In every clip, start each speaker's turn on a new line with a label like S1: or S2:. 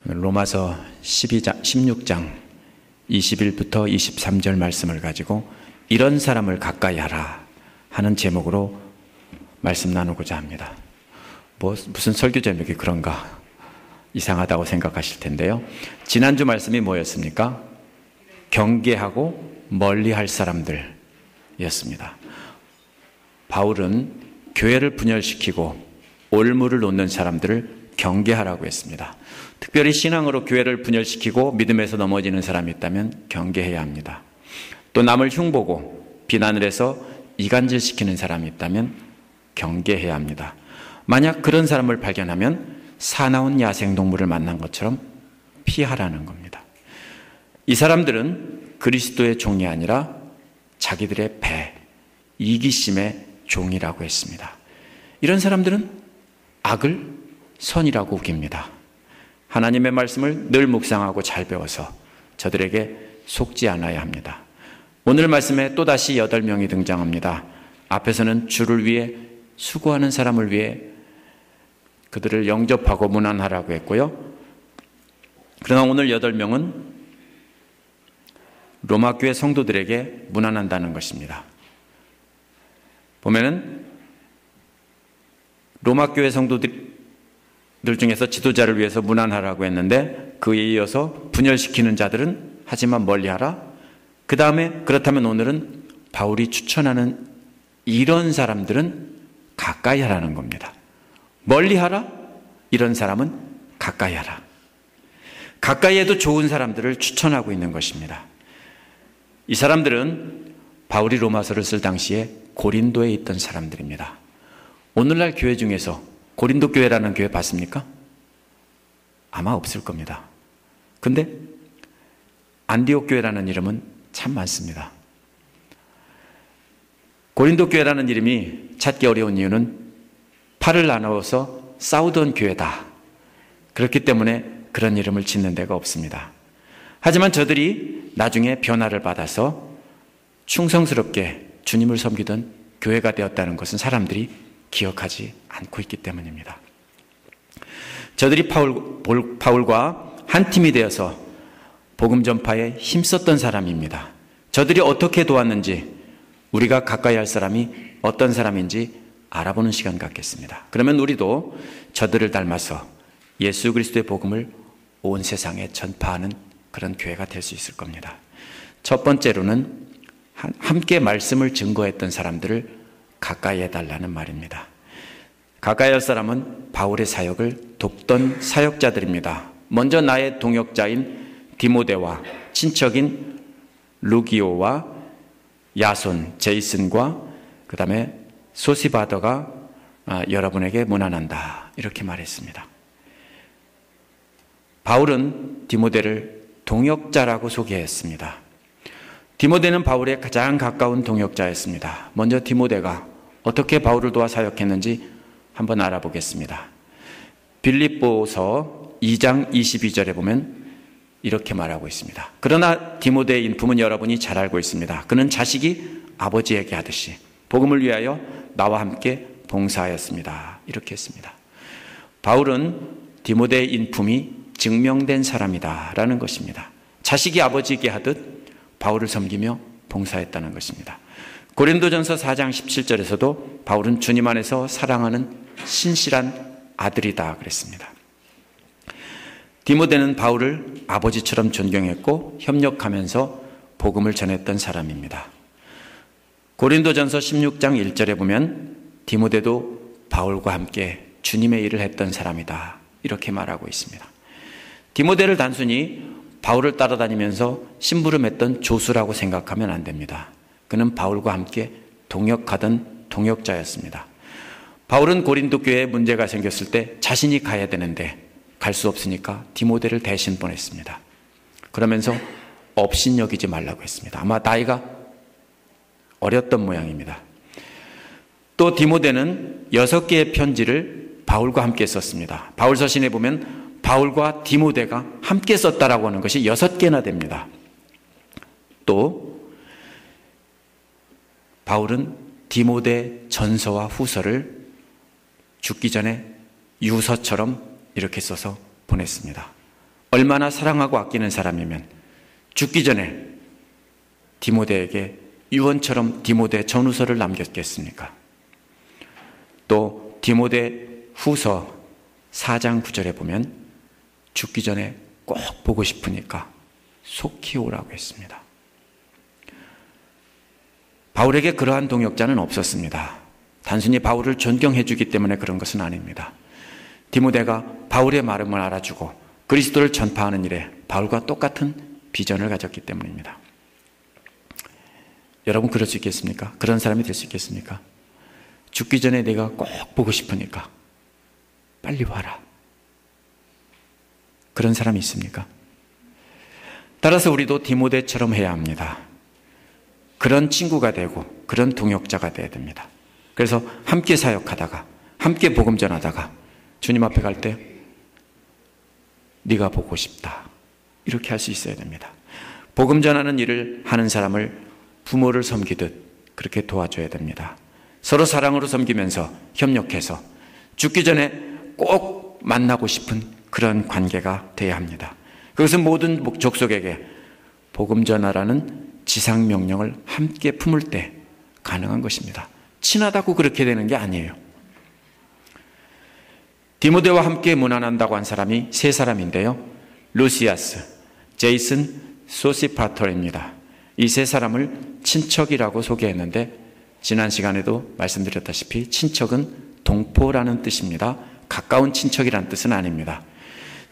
S1: 로마서 16장 20일부터 23절 말씀을 가지고 이런 사람을 가까이 하라 하는 제목으로 말씀 나누고자 합니다. 무슨 설교 제목이 그런가 이상하다고 생각하실 텐데요. 지난주 말씀이 뭐였습니까? 경계하고 멀리할 사람들이었습니다. 바울은 교회를 분열시키고 올무를 놓는 사람들을 경계하라고 했습니다. 특별히 신앙으로 교회를 분열시키고 믿음에서 넘어지는 사람이 있다면 경계해야 합니다. 또 남을 흉보고 비난을 해서 이간질시키는 사람이 있다면 경계해야 합니다. 만약 그런 사람을 발견하면 사나운 야생동물을 만난 것처럼 피하라는 겁니다. 이 사람들은 그리스도의 종이 아니라 자기들의 배, 이기심의 종이라고 했습니다. 이런 사람들은 악을 선이라고 우깁니다. 하나님의 말씀을 늘 묵상하고 잘 배워서 저들에게 속지 않아야 합니다. 오늘 말씀에 또다시 8명이 등장합니다. 앞에서는 주를 위해 수고하는 사람을 위해 그들을 영접하고 문안하라고 했고요. 그러나 오늘 8명은 로마 교회 성도들에게 문안한다는 것입니다. 보면은 로마 교회 성도들 중에서 지도자를 위해서 문안하라고 했는데 그에 이어서 분열시키는 자들은 하지만 멀리하라. 그 다음에 그렇다면 오늘은 바울이 추천하는 이런 사람들은 가까이 하라는 겁니다. 멀리하라. 이런 사람은 가까이 하라. 가까이 해도 좋은 사람들을 추천하고 있는 것입니다. 이 사람들은 바울이 로마서를 쓸 당시에 고린도에 있던 사람들입니다. 오늘날 교회 중에서 고린도 교회라는 교회 봤습니까? 아마 없을 겁니다. 근데 안디옥 교회라는 이름은 참 많습니다. 고린도 교회라는 이름이 찾기 어려운 이유는 팔을 나누어서 싸우던 교회다. 그렇기 때문에 그런 이름을 짓는 데가 없습니다. 하지만 저들이 나중에 변화를 받아서 충성스럽게 주님을 섬기던 교회가 되었다는 것은 사람들이 기억하지 않고 있기 때문입니다. 저들이 바울과 한 팀이 되어서 복음 전파에 힘썼던 사람입니다. 저들이 어떻게 도왔는지 우리가 가까이 할 사람이 어떤 사람인지 알아보는 시간 갖겠습니다. 그러면 우리도 저들을 닮아서 예수 그리스도의 복음을 온 세상에 전파하는 그런 교회가 될 수 있을 겁니다. 첫 번째로는 함께 말씀을 증거했던 사람들을 가까이 해달라는 말입니다. 가까이 할 사람은 바울의 사역을 돕던 사역자들입니다. 먼저 나의 동역자인 디모데와 친척인 루기오와 야손, 제이슨과 그 다음에 소시바더가 여러분에게 문안한다 이렇게 말했습니다. 바울은 디모데를 동역자라고 소개했습니다. 디모데는 바울의 가장 가까운 동역자였습니다. 먼저 디모데가 어떻게 바울을 도와 사역했는지 한번 알아보겠습니다. 빌립보서 2장 22절에 보면 이렇게 말하고 있습니다. 그러나 디모데의 인품은 여러분이 잘 알고 있습니다. 그는 자식이 아버지에게 하듯이 복음을 위하여 나와 함께 봉사하였습니다. 이렇게 했습니다. 바울은 디모데의 인품이 증명된 사람이다 라는 것입니다. 자식이 아버지에게 하듯 바울을 섬기며 봉사했다는 것입니다. 고린도전서 4장 17절에서도 바울은 주님 안에서 사랑하는 신실한 아들이다 그랬습니다. 디모데는 바울을 아버지처럼 존경했고 협력하면서 복음을 전했던 사람입니다. 고린도전서 16장 1절에 보면 디모데도 바울과 함께 주님의 일을 했던 사람이다 이렇게 말하고 있습니다. 디모데를 단순히 바울을 따라다니면서 심부름했던 조수라고 생각하면 안 됩니다. 그는 바울과 함께 동역하던 동역자였습니다. 바울은 고린도 교회에 문제가 생겼을 때 자신이 가야 되는데 갈 수 없으니까 디모데를 대신 보냈습니다. 그러면서 업신여기지 말라고 했습니다. 아마 나이가 어렸던 모양입니다. 또 디모데는 6개의 편지를 바울과 함께 썼습니다. 바울 서신에 보면 바울과 디모데가 함께 썼다라고 하는 것이 6개나 됩니다. 또 바울은 디모데 전서와 후서를 죽기 전에 유서처럼 이렇게 써서 보냈습니다. 얼마나 사랑하고 아끼는 사람이면 죽기 전에 디모데에게 유언처럼 디모데 전후서를 남겼겠습니까? 또 디모데 후서 4장 9절에 보면 죽기 전에 꼭 보고 싶으니까 속히 오라고 했습니다. 바울에게 그러한 동역자는 없었습니다. 단순히 바울을 존경해 주기 때문에 그런 것은 아닙니다. 디모데가 바울의 마음을 알아주고 그리스도를 전파하는 일에 바울과 똑같은 비전을 가졌기 때문입니다. 여러분 그럴 수 있겠습니까? 그런 사람이 될 수 있겠습니까? 죽기 전에 내가 꼭 보고 싶으니까 빨리 와라. 그런 사람이 있습니까? 따라서 우리도 디모데처럼 해야 합니다. 그런 친구가 되고 그런 동역자가 되어야 됩니다. 그래서 함께 사역하다가 함께 복음 전하다가 주님 앞에 갈 때 네가 보고 싶다 이렇게 할 수 있어야 됩니다. 복음 전하는 일을 하는 사람을 부모를 섬기듯 그렇게 도와줘야 됩니다. 서로 사랑으로 섬기면서 협력해서 죽기 전에 꼭 만나고 싶은 그런 관계가 되어야 합니다. 그것은 모든 족속에게 복음 전하라는 지상 명령을 함께 품을 때 가능한 것입니다. 친하다고 그렇게 되는 게 아니에요. 디모데와 함께 문안한다고 한 사람이 세 사람인데요. 루시아스, 제이슨, 소시파터입니다. 이 세 사람을 친척이라고 소개했는데 지난 시간에도 말씀드렸다시피 친척은 동포라는 뜻입니다. 가까운 친척이라는 뜻은 아닙니다.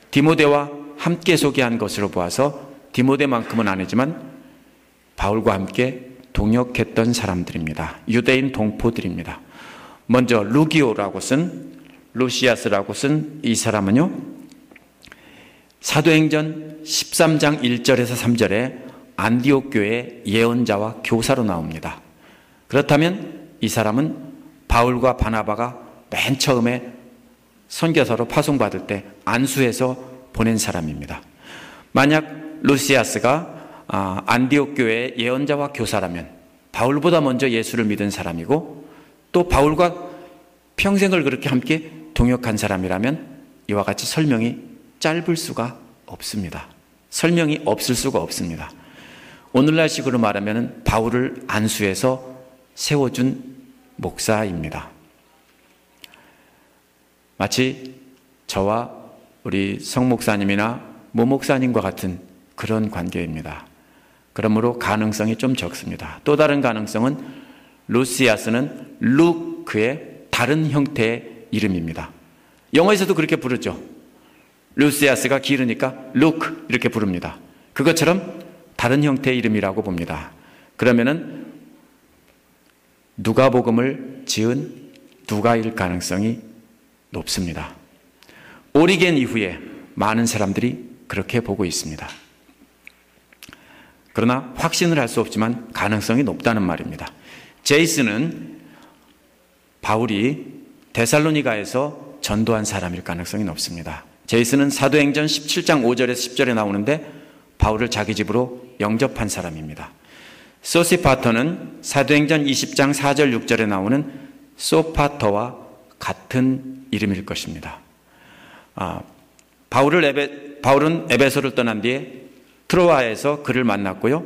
S1: 디모데와 함께 소개한 것으로 보아서 디모데만큼은 아니지만 바울과 함께 동역했던 사람들입니다. 유대인 동포들입니다. 먼저 루시아스라고 쓴 이 사람은요, 사도행전 13장 1절에서 3절에 안디옥 교회의 예언자와 교사로 나옵니다. 그렇다면 이 사람은 바울과 바나바가 맨 처음에 선교사로 파송받을 때 안수해서 보낸 사람입니다. 만약 루시아스가 안디옥 교회의 예언자와 교사라면 바울보다 먼저 예수를 믿은 사람이고 또 바울과 평생을 그렇게 함께 동역한 사람이라면 이와 같이 설명이 짧을 수가 없습니다. 설명이 없을 수가 없습니다. 오늘날식으로 말하면 바울을 안수해서 세워준 목사입니다. 마치 저와 우리 성 목사님이나 모 목사님과 같은 그런 관계입니다. 그러므로 가능성이 좀 적습니다. 또 다른 가능성은 루시아스는 루크의 다른 형태의 이름입니다. 영어에서도 그렇게 부르죠. 루시아스가 길으니까 루크 이렇게 부릅니다. 그것처럼 다른 형태의 이름이라고 봅니다. 그러면은 누가복음을 지은 누가일 가능성이 높습니다. 오리겐 이후에 많은 사람들이 그렇게 보고 있습니다. 그러나 확신을 할 수 없지만 가능성이 높다는 말입니다. 제이슨은 바울이 데살로니가에서 전도한 사람일 가능성이 높습니다. 제이슨은 사도행전 17장 5절에서 10절에 나오는데 바울을 자기 집으로 영접한 사람입니다. 소시파터는 사도행전 20장 4절 6절에 나오는 소파터와 같은 이름일 것입니다. 바울은 에베소를 떠난 뒤에 트로아에서 그를 만났고요.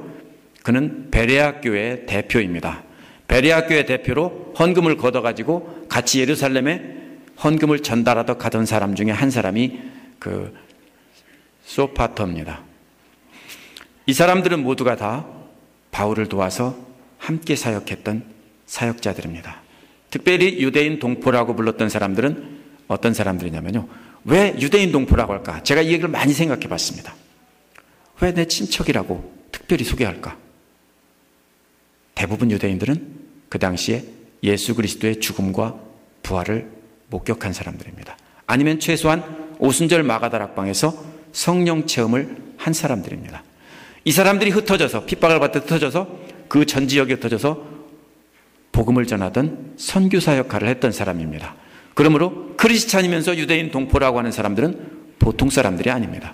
S1: 그는 베레아 교회의 대표입니다. 베레아 교회 대표로 헌금을 걷어가지고 같이 예루살렘에 헌금을 전달하러 가던 사람 중에 한 사람이 그 소파터입니다. 이 사람들은 모두가 다 바울을 도와서 함께 사역했던 사역자들입니다. 특별히 유대인 동포라고 불렀던 사람들은 어떤 사람들이냐면요. 왜 유대인 동포라고 할까? 제가 이 얘기를 많이 생각해 봤습니다. 왜 내 친척이라고 특별히 소개할까? 대부분 유대인들은 그 당시에 예수 그리스도의 죽음과 부활을 목격한 사람들입니다. 아니면 최소한 오순절 마가다락방에서 성령 체험을 한 사람들입니다. 이 사람들이 흩어져서 핍박을 받듯 흩어져서 그 전 지역에 흩어져서 복음을 전하던 선교사 역할을 했던 사람입니다. 그러므로 크리스찬이면서 유대인 동포라고 하는 사람들은 보통 사람들이 아닙니다.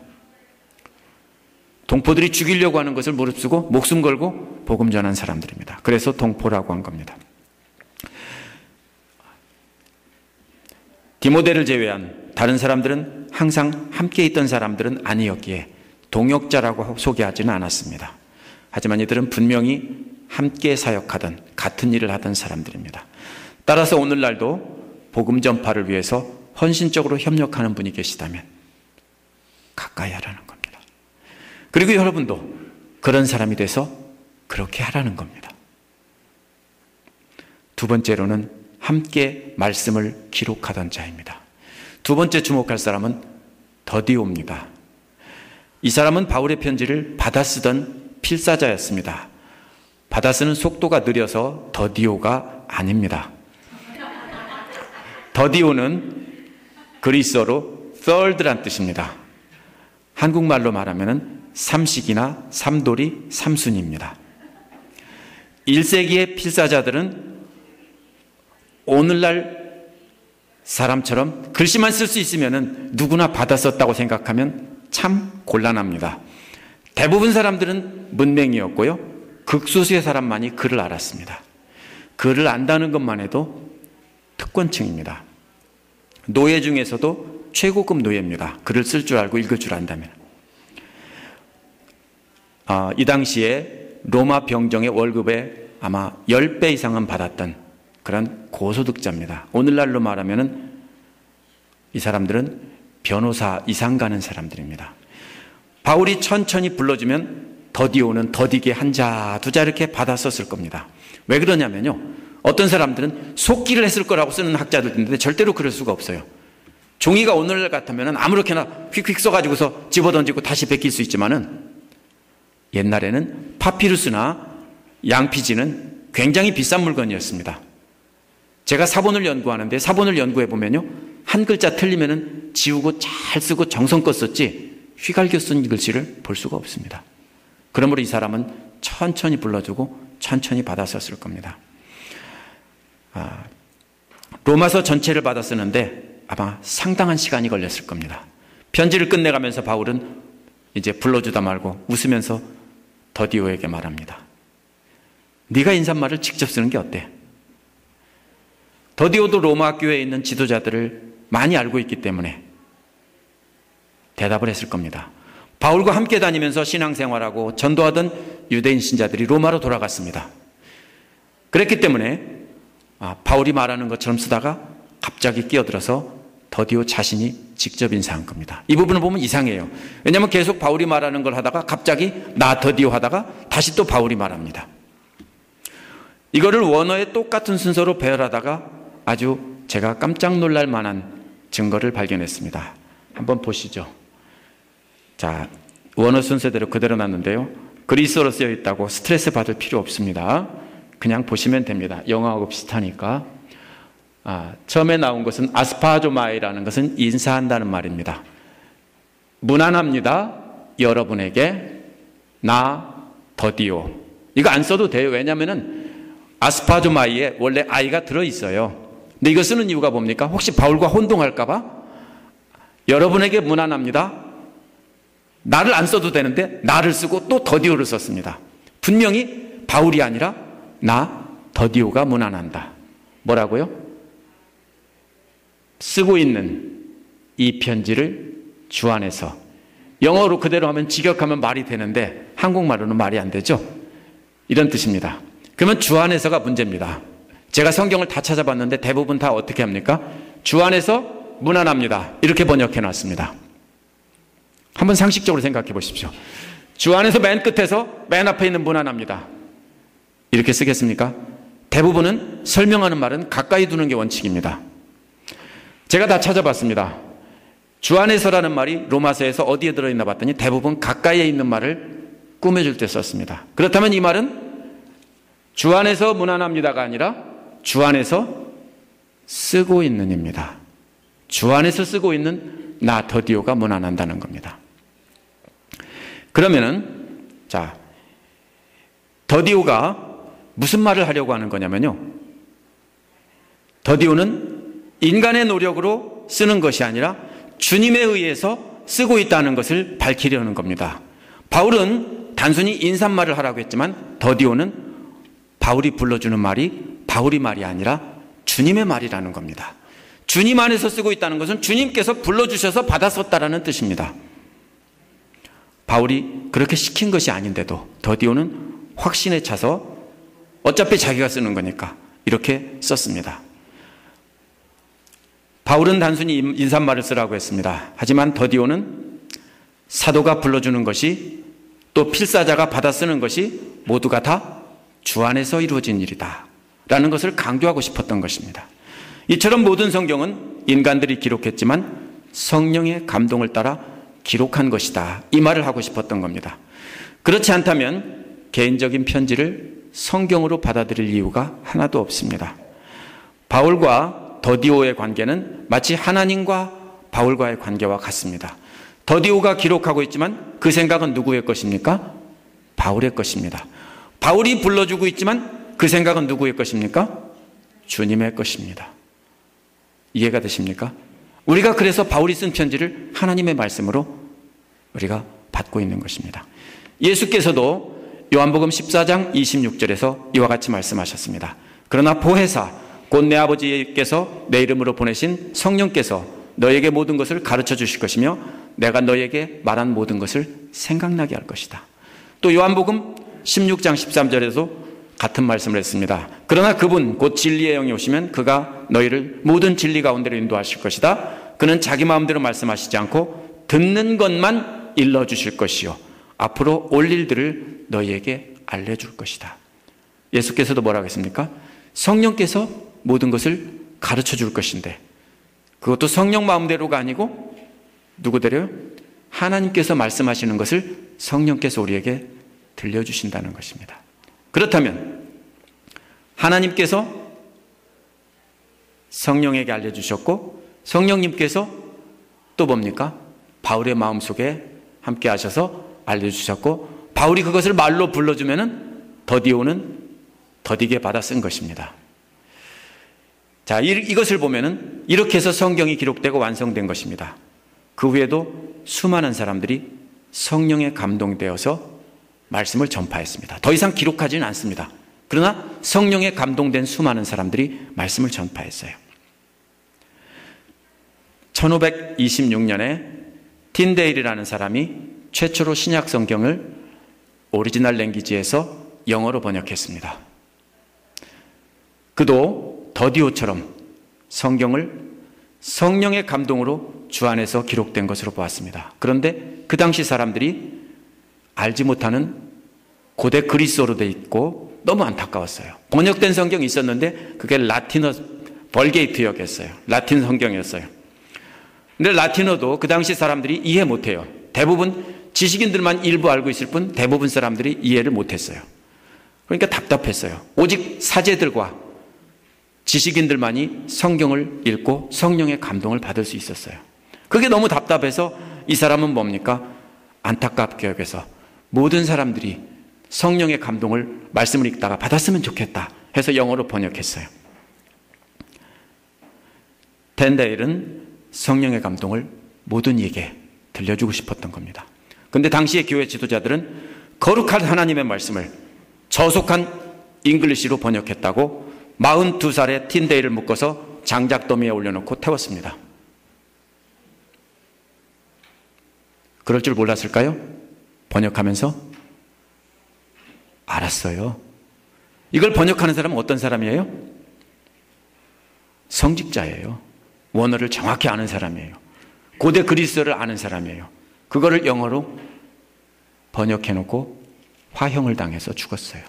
S1: 동포들이 죽이려고 하는 것을 무릅쓰고 목숨 걸고 복음 전한 사람들입니다. 그래서 동포라고 한 겁니다. 디모데를 제외한 다른 사람들은 항상 함께 있던 사람들은 아니었기에 동역자라고 소개하지는 않았습니다. 하지만 이들은 분명히 함께 사역하던 같은 일을 하던 사람들입니다. 따라서 오늘날도 복음 전파를 위해서 헌신적으로 협력하는 분이 계시다면 가까이 하라는 겁니다. 그리고 여러분도 그런 사람이 돼서 그렇게 하라는 겁니다. 두 번째로는 함께 말씀을 기록하던 자입니다. 두 번째 주목할 사람은 더디오입니다. 이 사람은 바울의 편지를 받아 쓰던 필사자였습니다. 받아 쓰는 속도가 느려서 더디오가 아닙니다. 더디오는 그리스어로 third란 뜻입니다. 한국말로 말하면 삼식이나 삼돌이, 삼순이입니다. 1세기의 필사자들은 오늘날 사람처럼 글씨만 쓸 수 있으면 누구나 받아 썼다고 생각하면 참 곤란합니다. 대부분 사람들은 문맹이었고요. 극소수의 사람만이 글을 알았습니다. 글을 안다는 것만 해도 특권층입니다. 노예 중에서도 최고급 노예입니다. 글을 쓸 줄 알고 읽을 줄 안다면. 이 당시에 로마 병정의 월급의 아마 10배 이상은 받았던 그런 고소득자입니다. 오늘날로 말하면 이 사람들은 변호사 이상 가는 사람들입니다. 바울이 천천히 불러주면 더디오는 더디게 한 자, 두 자 이렇게 받아 썼을 겁니다. 왜 그러냐면요. 어떤 사람들은 속기를 했을 거라고 쓰는 학자들도 있는데 절대로 그럴 수가 없어요. 종이가 오늘날 같으면 아무렇게나 휙휙 써가지고서 집어던지고 다시 베낄 수 있지만은 옛날에는 파피루스나 양피지는 굉장히 비싼 물건이었습니다. 제가 사본을 연구하는데 사본을 연구해 보면요. 한 글자 틀리면은 지우고 잘 쓰고 정성껏 썼지 휘갈겨 쓴 글씨를 볼 수가 없습니다. 그러므로 이 사람은 천천히 불러주고 천천히 받아 썼을 겁니다. 로마서 전체를 받아 쓰는데 아마 상당한 시간이 걸렸을 겁니다. 편지를 끝내가면서 바울은 이제 불러주다 말고 웃으면서 더디오에게 말합니다. 네가 인사말을 직접 쓰는 게 어때? 더디오도 로마 교회에 있는 지도자들을 많이 알고 있기 때문에 대답을 했을 겁니다. 바울과 함께 다니면서 신앙생활하고 전도하던 유대인 신자들이 로마로 돌아갔습니다. 그랬기 때문에 바울이 말하는 것처럼 쓰다가 갑자기 끼어들어서 더디오 자신이 직접 인사한 겁니다. 이 부분을 보면 이상해요. 왜냐하면 계속 바울이 말하는 걸 하다가 갑자기 나 더디오 하다가 다시 또 바울이 말합니다. 이거를 원어의 똑같은 순서로 배열하다가 아주 제가 깜짝 놀랄 만한 증거를 발견했습니다. 한번 보시죠. 자, 원어 순서대로 그대로 놨는데요. 그리스어로 쓰여 있다고 스트레스 받을 필요 없습니다. 그냥 보시면 됩니다. 영어하고 비슷하니까. 처음에 나온 것은 아스파조마이라는 것은 인사한다는 말입니다. 무난합니다. 여러분에게 나 더디오. 이거 안 써도 돼요. 왜냐하면 아스파조마이에 원래 아이가 들어있어요. 근데 이거 쓰는 이유가 뭡니까? 혹시 바울과 혼동할까 봐? 여러분에게 무난합니다. 나를 안 써도 되는데 나를 쓰고 또 더디오를 썼습니다. 분명히 바울이 아니라 나 더디오가 무난한다. 뭐라고요? 쓰고 있는 이 편지를 주 안에서, 영어로 그대로 하면 직역하면 말이 되는데 한국말로는 말이 안 되죠. 이런 뜻입니다. 그러면 주 안에서가 문제입니다. 제가 성경을 다 찾아봤는데 대부분 다 어떻게 합니까? 주 안에서 무난합니다. 이렇게 번역해 놨습니다. 한번 상식적으로 생각해 보십시오. 주 안에서 맨 끝에서 맨 앞에 있는 무난합니다. 이렇게 쓰겠습니까? 대부분은 설명하는 말은 가까이 두는 게 원칙입니다. 제가 다 찾아봤습니다. 주 안에서라는 말이 로마서에서 어디에 들어있나 봤더니 대부분 가까이에 있는 말을 꾸며줄 때 썼습니다. 그렇다면 이 말은 주 안에서 무난합니다가 아니라 주 안에서 쓰고 있는입니다. 주 안에서 쓰고 있는 나 더디오가 무난한다는 겁니다. 그러면은 자, 더디오가 무슨 말을 하려고 하는 거냐면요. 더디오는 인간의 노력으로 쓰는 것이 아니라 주님에 의해서 쓰고 있다는 것을 밝히려는 겁니다. 바울은 단순히 인사말을 하라고 했지만 더디오는 바울이 불러주는 말이 바울이 말이 아니라 주님의 말이라는 겁니다. 주님 안에서 쓰고 있다는 것은 주님께서 불러주셔서 받았었다라는 뜻입니다. 바울이 그렇게 시킨 것이 아닌데도 더디오는 확신에 차서 어차피 자기가 쓰는 거니까 이렇게 썼습니다. 바울은 단순히 인사말을 쓰라고 했습니다. 하지만 더디오는 사도가 불러주는 것이 또 필사자가 받아 쓰는 것이 모두가 다 주 안에서 이루어진 일이다 라는 것을 강조하고 싶었던 것입니다. 이처럼 모든 성경은 인간들이 기록했지만 성령의 감동을 따라 기록한 것이다, 이 말을 하고 싶었던 겁니다. 그렇지 않다면 개인적인 편지를 성경으로 받아들일 이유가 하나도 없습니다. 바울과 더디오의 관계는 마치 하나님과 바울과의 관계와 같습니다. 더디오가 기록하고 있지만 그 생각은 누구의 것입니까? 바울의 것입니다. 바울이 불러주고 있지만 그 생각은 누구의 것입니까? 주님의 것입니다. 이해가 되십니까? 우리가 그래서 바울이 쓴 편지를 하나님의 말씀으로 우리가 받고 있는 것입니다. 예수께서도 요한복음 14장 26절에서 이와 같이 말씀하셨습니다. 그러나 보혜사 곧 내 아버지께서 내 이름으로 보내신 성령께서 너에게 모든 것을 가르쳐 주실 것이며 내가 너에게 말한 모든 것을 생각나게 할 것이다. 또 요한복음 16장 13절에도 같은 말씀을 했습니다. 그러나 그분 곧 진리의 영이 오시면 그가 너희를 모든 진리 가운데로 인도하실 것이다. 그는 자기 마음대로 말씀하시지 않고 듣는 것만 일러주실 것이요 앞으로 올 일들을 너희에게 알려줄 것이다. 예수께서도 뭐라고 했습니까? 성령께서 모든 것을 가르쳐 줄 것인데 그것도 성령 마음대로가 아니고 누구대로요? 하나님께서 말씀하시는 것을 성령께서 우리에게 들려주신다는 것입니다. 그렇다면 하나님께서 성령에게 알려주셨고 성령님께서 또 뭡니까? 바울의 마음속에 함께 하셔서 알려주셨고 바울이 그것을 말로 불러주면은 더디오는 더디게 받아 쓴 것입니다. 자, 이것을 보면은 이렇게 해서 성경이 기록되고 완성된 것입니다. 그 후에도 수많은 사람들이 성령에 감동되어서 말씀을 전파했습니다. 더 이상 기록하지는 않습니다. 그러나 성령에 감동된 수많은 사람들이 말씀을 전파했어요. 1526년에 틴데일이라는 사람이 최초로 신약 성경을 오리지널 랭귀지에서 영어로 번역했습니다. 그도 더디오처럼 성경을 성령의 감동으로 주 안에서 기록된 것으로 보았습니다. 그런데 그 당시 사람들이 알지 못하는 고대 그리스어로 돼 있고 너무 안타까웠어요. 번역된 성경이 있었는데 그게 라틴어 벌게이트였어요. 라틴 성경이었어요. 근데 라틴어도 그 당시 사람들이 이해 못해요. 대부분 지식인들만 일부 알고 있을 뿐 대부분 사람들이 이해를 못했어요. 그러니까 답답했어요. 오직 사제들과 지식인들만이 성경을 읽고 성령의 감동을 받을 수 있었어요. 그게 너무 답답해서 이 사람은 뭡니까? 안타깝게 여겨서 모든 사람들이 성령의 감동을 말씀을 읽다가 받았으면 좋겠다 해서 영어로 번역했어요. 틴데일은 성령의 감동을 모든 이에게 들려주고 싶었던 겁니다. 그런데 당시의 교회 지도자들은 거룩한 하나님의 말씀을 저속한 잉글리시로 번역했다고 42살에 틴데일을 묶어서 장작더미에 올려놓고 태웠습니다. 그럴 줄 몰랐을까요? 번역하면서 알았어요. 이걸 번역하는 사람은 어떤 사람이에요? 성직자예요. 원어를 정확히 아는 사람이에요. 고대 그리스어를 아는 사람이에요. 그거를 영어로 번역해놓고 화형을 당해서 죽었어요.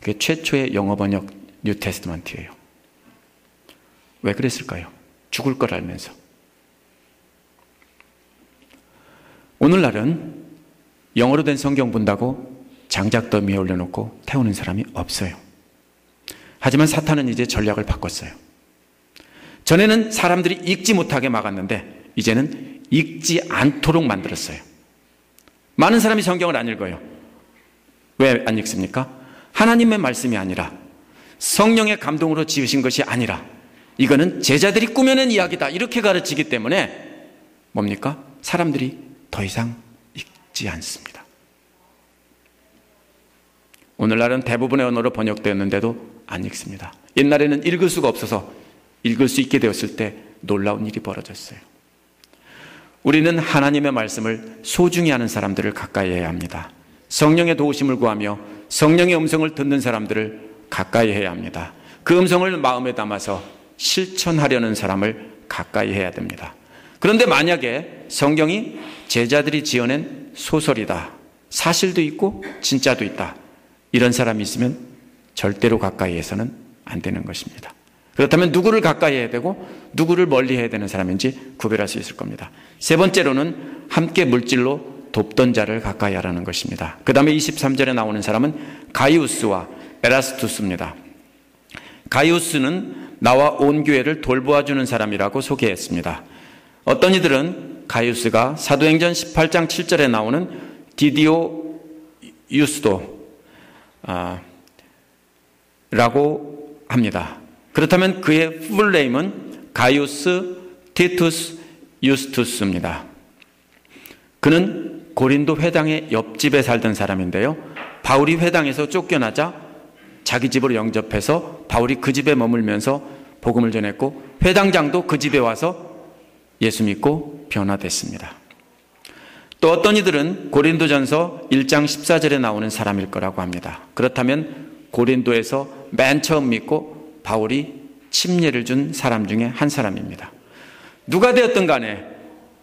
S1: 그게 최초의 영어 번역 뉴 테스트먼트예요. 왜 그랬을까요? 죽을 걸 알면서. 오늘날은 영어로 된 성경 본다고 장작더미에 올려놓고 태우는 사람이 없어요. 하지만 사탄은 이제 전략을 바꿨어요. 전에는 사람들이 읽지 못하게 막았는데 이제는 읽지 않도록 만들었어요. 많은 사람이 성경을 안 읽어요. 왜 안 읽습니까? 하나님의 말씀이 아니라 성령의 감동으로 지으신 것이 아니라 이거는 제자들이 꾸며낸 이야기다 이렇게 가르치기 때문에 뭡니까? 사람들이 더 이상 읽지 않습니다. 오늘날은 대부분의 언어로 번역되었는데도 안 읽습니다. 옛날에는 읽을 수가 없어서 읽을 수 있게 되었을 때 놀라운 일이 벌어졌어요. 우리는 하나님의 말씀을 소중히 하는 사람들을 가까이 해야 합니다. 성령의 도우심을 구하며 성령의 음성을 듣는 사람들을 가까이 해야 합니다. 그 음성을 마음에 담아서 실천하려는 사람을 가까이 해야 됩니다. 그런데 만약에 성경이 제자들이 지어낸 소설이다, 사실도 있고 진짜도 있다, 이런 사람이 있으면 절대로 가까이 해서는 안 되는 것입니다. 그렇다면 누구를 가까이 해야 되고 누구를 멀리 해야 되는 사람인지 구별할 수 있을 겁니다. 세 번째로는 함께 물질로 돕던 자를 가까이 하라는 것입니다. 그 다음에 23절에 나오는 사람은 가이우스와 에라스투스입니다. 가이우스는 나와 온 교회를 돌보아주는 사람이라고 소개했습니다. 어떤 이들은 가이우스가 사도행전 18장 7절에 나오는 디디오 유스도 라고 합니다. 그렇다면 그의 풀네임은 가이우스 티투스 유스투스입니다. 그는 고린도 회당의 옆집에 살던 사람인데요, 바울이 회당에서 쫓겨나자 자기 집으로 영접해서 바울이 그 집에 머물면서 복음을 전했고 회당장도 그 집에 와서 예수 믿고 변화됐습니다. 또 어떤 이들은 고린도전서 1장 14절에 나오는 사람일 거라고 합니다. 그렇다면 고린도에서 맨 처음 믿고 바울이 침례를 준 사람 중에 한 사람입니다. 누가 되었든 간에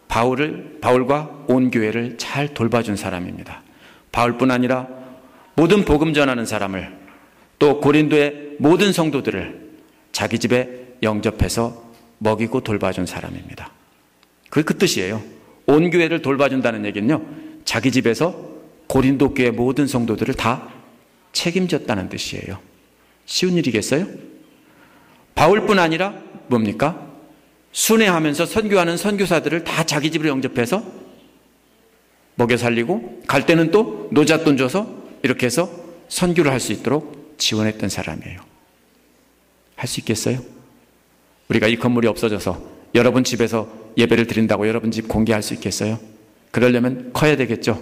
S1: 바울과 온 교회를 잘 돌봐준 사람입니다. 바울뿐 아니라 모든 복음 전하는 사람을, 또 고린도의 모든 성도들을 자기 집에 영접해서 먹이고 돌봐준 사람입니다. 그게 그 뜻이에요. 온 교회를 돌봐준다는 얘기는요, 자기 집에서 고린도 교회 모든 성도들을 다 책임졌다는 뜻이에요. 쉬운 일이겠어요? 바울뿐 아니라 뭡니까? 순회하면서 선교하는 선교사들을 다 자기 집으로 영접해서 먹여 살리고, 갈 때는 또 노잣돈 줘서 이렇게 해서 선교를 할 수 있도록 지원했던 사람이에요. 할 수 있겠어요? 우리가 이 건물이 없어져서 여러분 집에서 예배를 드린다고 여러분 집 공개할 수 있겠어요? 그러려면 커야 되겠죠.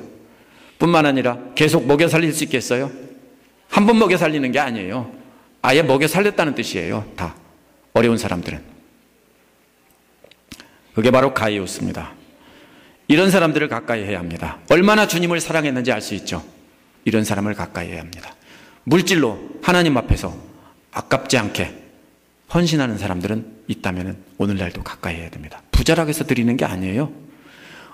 S1: 뿐만 아니라 계속 먹여 살릴 수 있겠어요? 한 번 먹여 살리는 게 아니에요. 아예 먹여 살렸다는 뜻이에요. 다 어려운 사람들은. 그게 바로 가이우스입니다. 이런 사람들을 가까이 해야 합니다. 얼마나 주님을 사랑했는지 알 수 있죠. 이런 사람을 가까이 해야 합니다. 물질로 하나님 앞에서 아깝지 않게 헌신하는 사람들은 있다면 오늘날도 가까이 해야 됩니다. 부자라고 해서 드리는 게 아니에요.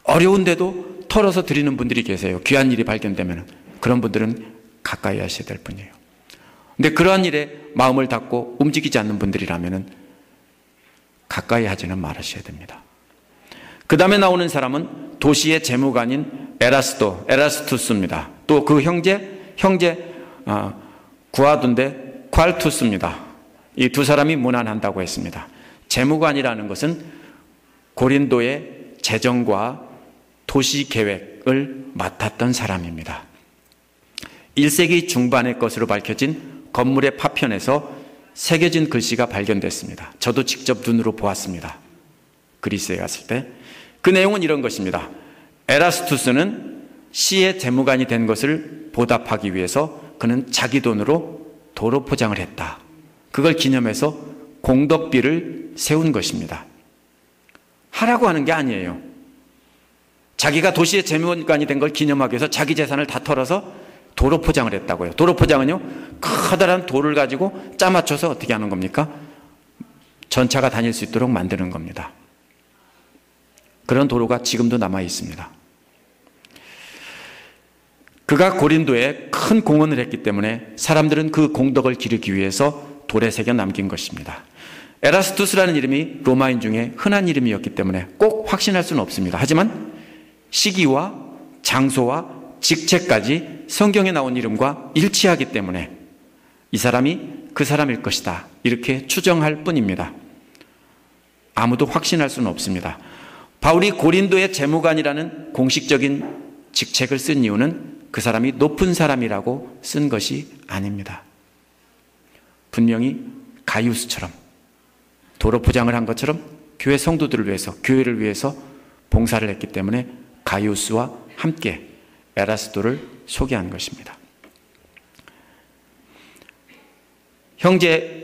S1: 어려운데도 털어서 드리는 분들이 계세요. 귀한 일이 발견되면 그런 분들은 가까이 하셔야 될 뿐이에요. 근데 그러한 일에 마음을 닫고 움직이지 않는 분들이라면 가까이 하지는 말으셔야 됩니다. 그 다음에 나오는 사람은 도시의 재무관인 에라스투스입니다. 또 그 형제 구아둔데 콸투스입니다. 이 두 사람이 문안한다고 했습니다. 재무관이라는 것은 고린도의 재정과 도시 계획을 맡았던 사람입니다. 1세기 중반의 것으로 밝혀진 건물의 파편에서 새겨진 글씨가 발견됐습니다. 저도 직접 눈으로 보았습니다. 그리스에 갔을 때. 그 내용은 이런 것입니다. 에라스투스는 시의 재무관이 된 것을 보답하기 위해서 그는 자기 돈으로 도로 포장을 했다. 그걸 기념해서 공덕비를 세운 것입니다. 하라고 하는 게 아니에요. 자기가 도시의 재무관이 된 걸 기념하기 위해서 자기 재산을 다 털어서 도로 포장을 했다고요. 도로 포장은요, 커다란 돌을 가지고 짜 맞춰서 어떻게 하는 겁니까? 전차가 다닐 수 있도록 만드는 겁니다. 그런 도로가 지금도 남아 있습니다. 그가 고린도에 큰 공헌을 했기 때문에 사람들은 그 공덕을 기르기 위해서 돌에 새겨 남긴 것입니다. 에라스투스라는 이름이 로마인 중에 흔한 이름이었기 때문에 꼭 확신할 수는 없습니다. 하지만 시기와 장소와 직책까지 성경에 나온 이름과 일치하기 때문에 이 사람이 그 사람일 것이다, 이렇게 추정할 뿐입니다. 아무도 확신할 수는 없습니다. 바울이 고린도의 재무관이라는 공식적인 직책을 쓴 이유는 그 사람이 높은 사람이라고 쓴 것이 아닙니다. 분명히 가이우스처럼 도로 포장을 한 것처럼 교회 성도들을 위해서, 교회를 위해서 봉사를 했기 때문에 가이우스와 함께 에라스도를 소개한 것입니다. 형제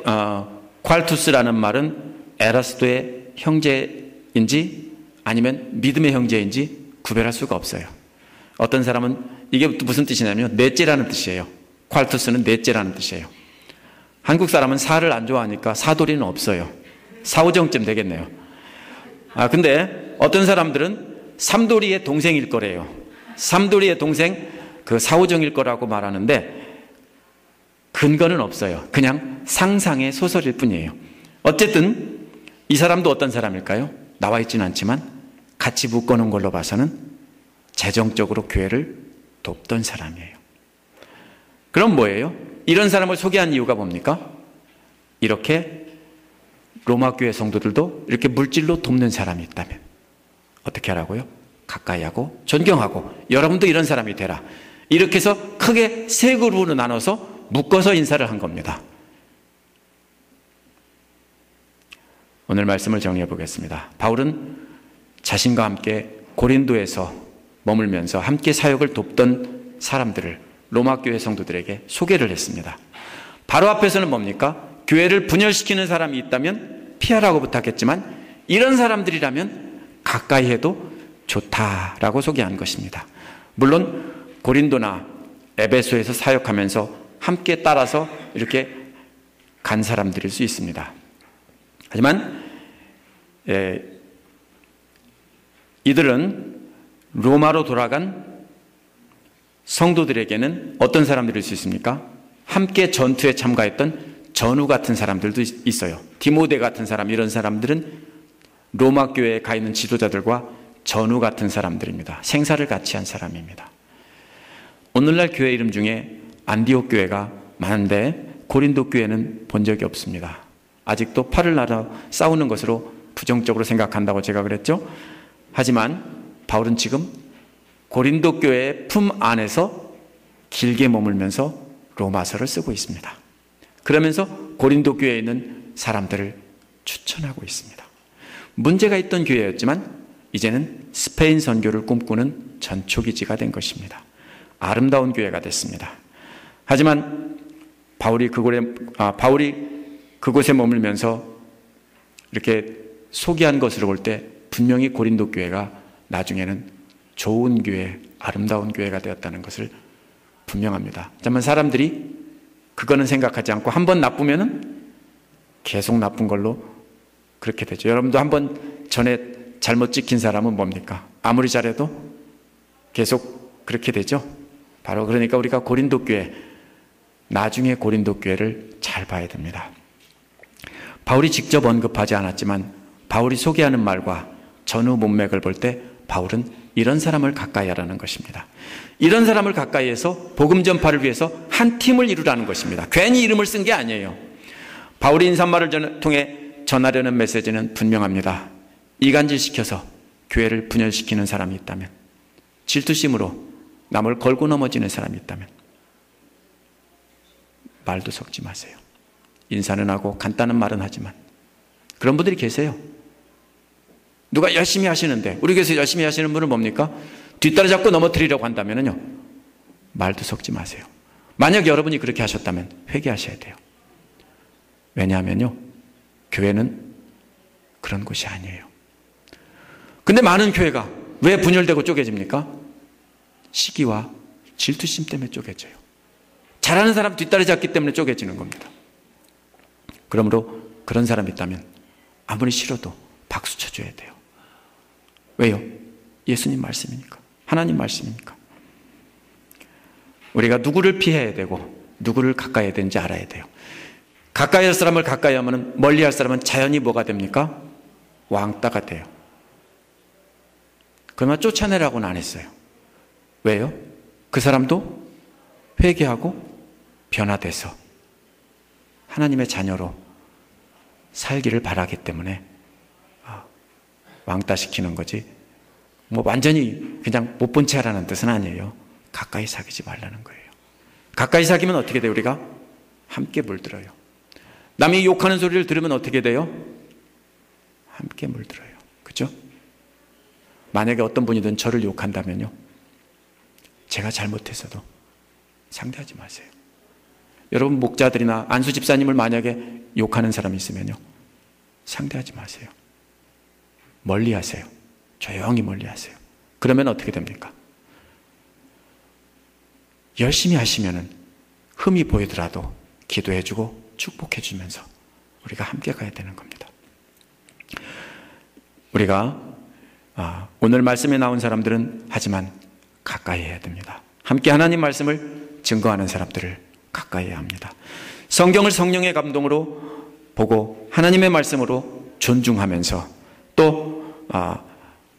S1: 콸투스라는 말은 에라스도의 형제인지 아니면 믿음의 형제인지 구별할 수가 없어요. 어떤 사람은 이게 무슨 뜻이냐면 넷째라는 뜻이에요. 콸투스는 넷째라는 뜻이에요. 한국 사람은 사를 안 좋아하니까 사돌이는 없어요. 사오정쯤 되겠네요. 근데 어떤 사람들은 삼돌이의 동생일 거래요. 삼돌이의 동생 그 사오정일 거라고 말하는데 근거는 없어요. 그냥 상상의 소설일 뿐이에요. 어쨌든 이 사람도 어떤 사람일까요? 나와 있지는 않지만 같이 묶어놓은 걸로 봐서는 재정적으로 교회를 돕던 사람이에요. 그럼 뭐예요? 이런 사람을 소개한 이유가 뭡니까? 이렇게 로마 교회 성도들도 이렇게 물질로 돕는 사람이 있다면 어떻게 하라고요? 가까이 하고 존경하고 여러분도 이런 사람이 되라. 이렇게 해서 크게 세 그룹으로 나눠서 묶어서 인사를 한 겁니다. 오늘 말씀을 정리해 보겠습니다. 바울은 자신과 함께 고린도에서 머물면서 함께 사역을 돕던 사람들을 로마 교회 성도들에게 소개를 했습니다. 바로 앞에서는 뭡니까? 교회를 분열시키는 사람이 있다면 피하라고 부탁했지만 이런 사람들이라면 가까이 해도 좋다라고 소개한 것입니다. 물론 고린도나 에베소에서 사역하면서 함께 따라서 이렇게 간 사람들일 수 있습니다. 하지만 이들은 로마로 돌아간 성도들에게는 어떤 사람들일 수 있습니까? 함께 전투에 참가했던 전우 같은 사람들도 있어요. 디모데 같은 사람, 이런 사람들은 로마 교회에 가 있는 지도자들과 전우 같은 사람들입니다. 생사를 같이 한 사람입니다. 오늘날 교회 이름 중에 안디옥 교회가 많은데 고린도 교회는 본 적이 없습니다. 아직도 팔을 나눠 싸우는 것으로 부정적으로 생각한다고 제가 그랬죠. 하지만 바울은 지금 고린도 교회의 품 안에서 길게 머물면서 로마서를 쓰고 있습니다. 그러면서 고린도 교회에 있는 사람들을 추천하고 있습니다. 문제가 있던 교회였지만 이제는 스페인 선교를 꿈꾸는 전초기지가 된 것입니다. 아름다운 교회가 됐습니다. 하지만 바울이 그곳에 머물면서 이렇게 소개한 것으로 볼 때 분명히 고린도 교회가 나중에는 좋은 교회, 아름다운 교회가 되었다는 것을 분명합니다. 하지만 사람들이 그거는 생각하지 않고 한번 나쁘면은 계속 나쁜 걸로 그렇게 되죠. 여러분도 한번 전에 잘못 찍힌 사람은 뭡니까? 아무리 잘해도 계속 그렇게 되죠. 바로 그러니까 우리가 고린도 교회, 나중에 고린도 교회를 잘 봐야 됩니다. 바울이 직접 언급하지 않았지만 바울이 소개하는 말과 전후 문맥을 볼 때 바울은 이런 사람을 가까이 하라는 것입니다. 이런 사람을 가까이 해서 복음 전파를 위해서 한 팀을 이루라는 것입니다. 괜히 이름을 쓴 게 아니에요. 바울이 인사말을 통해 전하려는 메시지는 분명합니다. 이간질시켜서 교회를 분열시키는 사람이 있다면, 질투심으로 남을 걸고 넘어지는 사람이 있다면 말도 섞지 마세요. 인사는 하고 간단한 말은 하지만 그런 분들이 계세요. 누가 열심히 하시는데, 우리 교회에서 열심히 하시는 분은 뭡니까? 뒷다리 잡고 넘어뜨리려고 한다면요, 말도 섞지 마세요. 만약 여러분이 그렇게 하셨다면 회개하셔야 돼요. 왜냐하면요, 교회는 그런 곳이 아니에요. 근데 많은 교회가 왜 분열되고 쪼개집니까? 시기와 질투심 때문에 쪼개져요. 잘하는 사람 뒷다리 잡기 때문에 쪼개지는 겁니다. 그러므로 그런 사람이 있다면 아무리 싫어도 박수 쳐줘야 돼요. 왜요? 예수님 말씀이니까, 하나님 말씀이니까. 우리가 누구를 피해야 되고 누구를 가까이 해야 되는지 알아야 돼요. 가까이 할 사람을 가까이 하면 멀리 할 사람은 자연히 뭐가 됩니까? 왕따가 돼요. 그러면 쫓아내라고는 안 했어요. 왜요? 그 사람도 회개하고 변화돼서 하나님의 자녀로 살기를 바라기 때문에 왕따시키는 거지, 뭐 완전히 그냥 못 본 채 하라는 뜻은 아니에요. 가까이 사귀지 말라는 거예요. 가까이 사귀면 어떻게 돼요? 우리가 함께 물들어요. 남이 욕하는 소리를 들으면 어떻게 돼요? 함께 물들어요. 그죠? 만약에 어떤 분이든 저를 욕한다면요, 제가 잘못해서도 상대하지 마세요. 여러분 목자들이나 안수 집사님을 만약에 욕하는 사람이 있으면요, 상대하지 마세요. 멀리 하세요. 조용히 멀리 하세요. 그러면 어떻게 됩니까? 열심히 하시면은 흠이 보이더라도 기도해주고 축복해주면서 우리가 함께 가야 되는 겁니다. 우리가 오늘 말씀에 나온 사람들은 하지만 가까이 해야 됩니다. 함께 하나님 말씀을 증거하는 사람들을 가까이 해야 합니다. 성경을 성령의 감동으로 보고 하나님의 말씀으로 존중하면서 또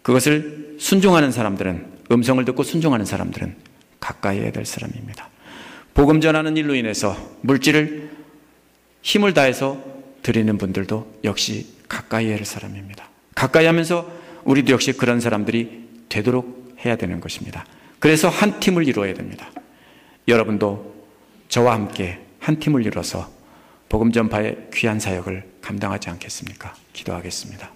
S1: 그것을 순종하는 사람들은, 음성을 듣고 순종하는 사람들은 가까이 해야 될 사람입니다. 복음 전하는 일로 인해서 물질을 힘을 다해서 드리는 분들도 역시 가까이 해야 할 사람입니다. 가까이 하면서 우리도 역시 그런 사람들이 되도록 해야 되는 것입니다. 그래서 한 팀을 이루어야 됩니다. 여러분도 저와 함께 한 팀을 이뤄서 복음 전파의 귀한 사역을 감당하지 않겠습니까? 기도하겠습니다.